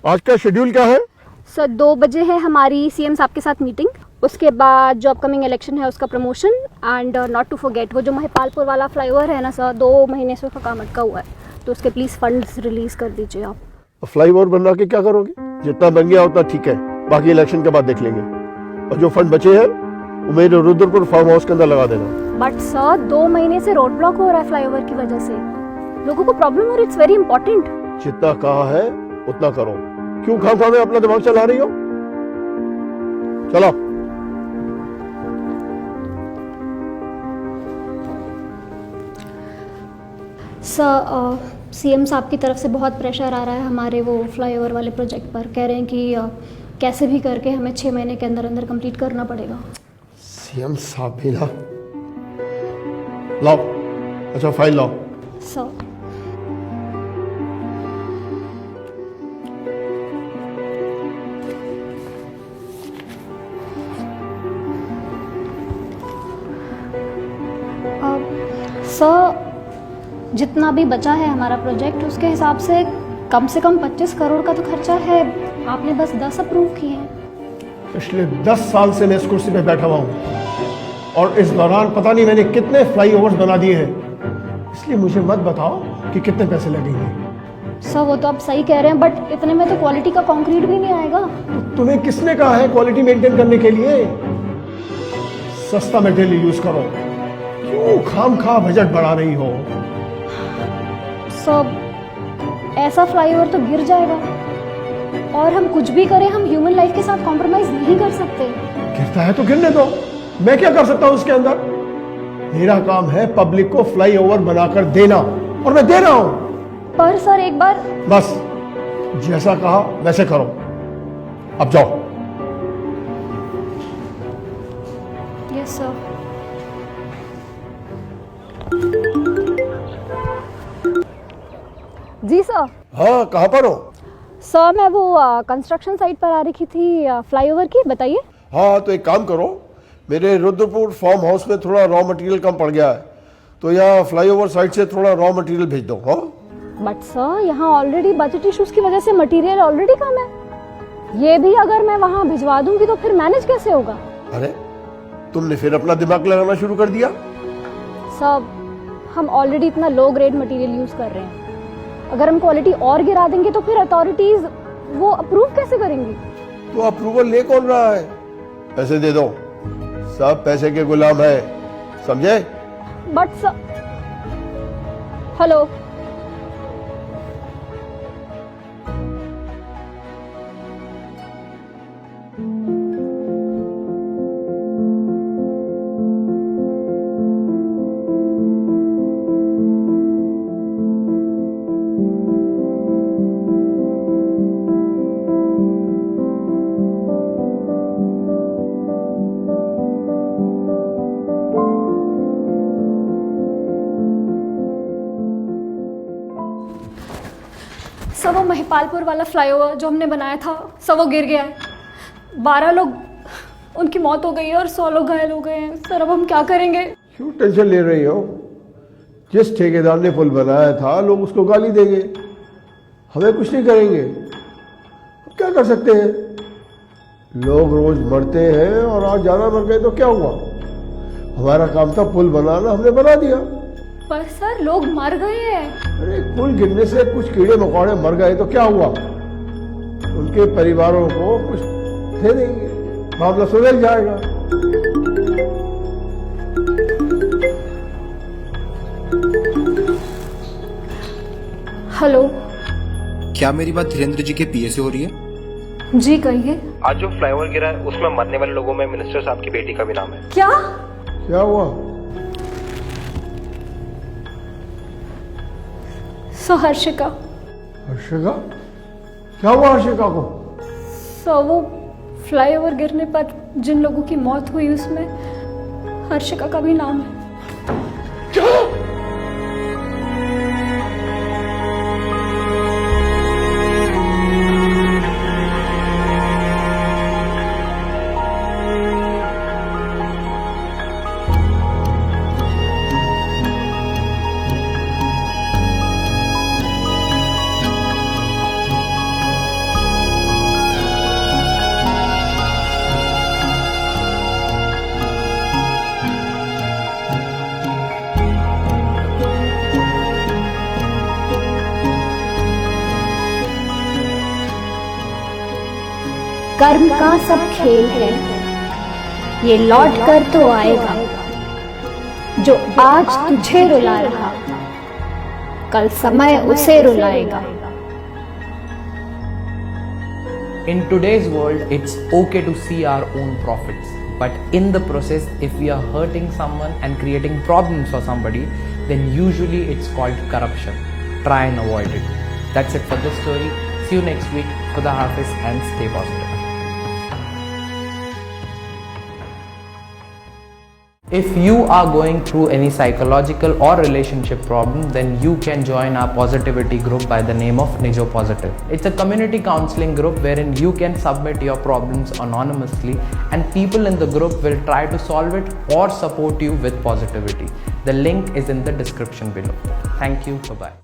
आज का शेड्यूल क्या है? सर 2 बजे है हमारी सीएम साहब के साथ मीटिंग, उसके बाद जो अपकमिंग इलेक्शन है उसका promotion and not to forget वो जो महिपालपुर वाला फ्लाईओवर है ना सर, 2 महीने से उसका काम अटका हुआ है, तो उसके प्लीज़ फंड्स रिलीज़ कर दीजिए आप। फ्लाईओवर बनवा के क्या करोगे? जितना बन गया उतना ठीक है, बाकी इलेक्शन के बाद देख लेंगे। और जो फंड बचे हैं वो मेरे रुद्रपुर फार्म हाउस के अंदर लगा देना। बट सर 2 महीने से रोड ब्लॉक हो रहा है फ्लाईओवर की वजह से, लोगों को प्रॉब्लम हो रही है, इट्स वेरी इंपॉर्टेंट। जितना कहा है उतना करो, क्यों खाम में अपना दिमाग चला रही हो? चलो। सर सीएम साहब की तरफ से बहुत प्रेशर आ रहा है हमारे वो फ्लाईओवर वाले प्रोजेक्ट पर, कह रहे हैं कि कैसे भी करके हमें 6 महीने के अंदर अंदर कंप्लीट करना पड़ेगा। सीएम साहब भी ना, लाओ, अच्छा फाइल लाओ। सर सर जितना भी बचा है हमारा प्रोजेक्ट उसके हिसाब से कम 25 करोड़ का तो खर्चा है, आपने बस 10 अप्रूव किए हैं। पिछले 10 साल से मैं इस कुर्सी पे बैठा हुआ हूँ और इस दौरान पता नहीं मैंने कितने फ्लाईओवर्स बना दिए हैं, इसलिए मुझे मत बताओ कि कितने पैसे लगेंगे। सर वो तो आप सही कह रहे हैं, बट इतने में तो क्वालिटी का कंक्रीट भी नहीं आएगा। तो तुम्हें किसने कहा है क्वालिटी मेंटेन करने के लिए? सस्ता मटेरियल यूज करो, क्यों खामखा बजट बढ़ा रही हो? सब ऐसा फ्लाईओवर तो गिर जाएगा और हम कुछ भी करें हम ह्यूमन लाइफ के साथ कॉम्प्रोमाइज नहीं कर सकते। गिरता है तो गिरने दो, मैं क्या कर सकता हूं उसके अंदर? मेरा काम है पब्लिक को फ्लाईओवर बनाकर देना और मैं दे रहा हूं। पर सर एक बार बस जैसा कहा वैसे करो, अब जाओ। Yes sir. जी सर। हाँ, कहाँ पर हो? सर मैं वो कंस्ट्रक्शन साइट पर आ रही थी फ्लाईओवर की, बताइए। हाँ तो एक काम करो, मेरे रुद्रपुर फार्म हाउस में थोड़ा रॉ मटेरियल कम पड़ गया है, तो यहाँ फ्लाईओवर साइड से थोड़ा रॉ मटेरियल भेज दो। हाँ बट सर यहाँ ऑलरेडी बजट इश्यूज की वजह से मटेरियल ऑलरेडी कम है, ये भी अगर मैं वहाँ भिजवा दूंगी तो फिर मैनेज कैसे होगा? अरे तुमने फिर अपना दिमाग लगाना शुरू कर दिया। सर हम ऑलरेडी इतना लो ग्रेड मटेरियल यूज कर रहे हैं, अगर हम क्वालिटी और गिरा देंगे तो फिर अथॉरिटीज वो अप्रूव कैसे करेंगी? तो अप्रूवल ले कौन रहा है? पैसे दे दो, सब पैसे के गुलाम है, समझे? बट सर, हेलो सर, वो महिपालपुर वाला फ्लाईओवर जो हमने बनाया था सर वो गिर गया है, 12 लोग उनकी मौत हो गई है और 100 लोग घायल हो गए हैं। सर अब हम क्या करेंगे? क्यों टेंशन ले रही हो? जिस ठेकेदार ने पुल बनाया था लोग उसको गाली देंगे, हमें कुछ नहीं करेंगे। क्या कर सकते हैं? लोग रोज मरते हैं और आज ज्यादा मर गए तो क्या हुआ? हमारा काम था पुल बनाना, हमने बना दिया। पर सर लोग मर गए हैं। अरे पुल गिरने से कुछ कीड़े मकोड़े मर गए तो क्या हुआ? उनके परिवारों को कुछ दे देंगे, मामला सुलझ जाएगा। हेलो, क्या मेरी बात धीरेन्द्र जी के पीए से हो रही है? जी कहिए। आज जो फ्लाईओवर गिरा है उसमें मरने वाले लोगों में मिनिस्टर साहब की बेटी का भी नाम है। क्या? क्या हुआ? सर हर्षिका। हर्षिका? क्या हुआ हर्षिका को? सर वो फ्लाईओवर गिरने पर जिन लोगों की मौत हुई उसमें हर्षिका का भी नाम है। क्या? कर्म का सब खेल है, ये लौट कर तो आएगा। जो आज तुझे रुला रहा, कल समय उसे रुलाएगा। In today's world, it's okay to see our own profits. But in the process, if we are hurting someone and creating problems for somebody, then usually it's called corruption. Try and avoid it. That's it for this story. See you next week. Khuda Hafiz and stay positive. If you are going through any psychological or relationship problem, then you can join our positivity group by the name of Nijo Positive. It's a community counseling group wherein you can submit your problems anonymously and people in the group will try to solve it or support you with positivity. The link is in the description below. Thank you. Bye-bye.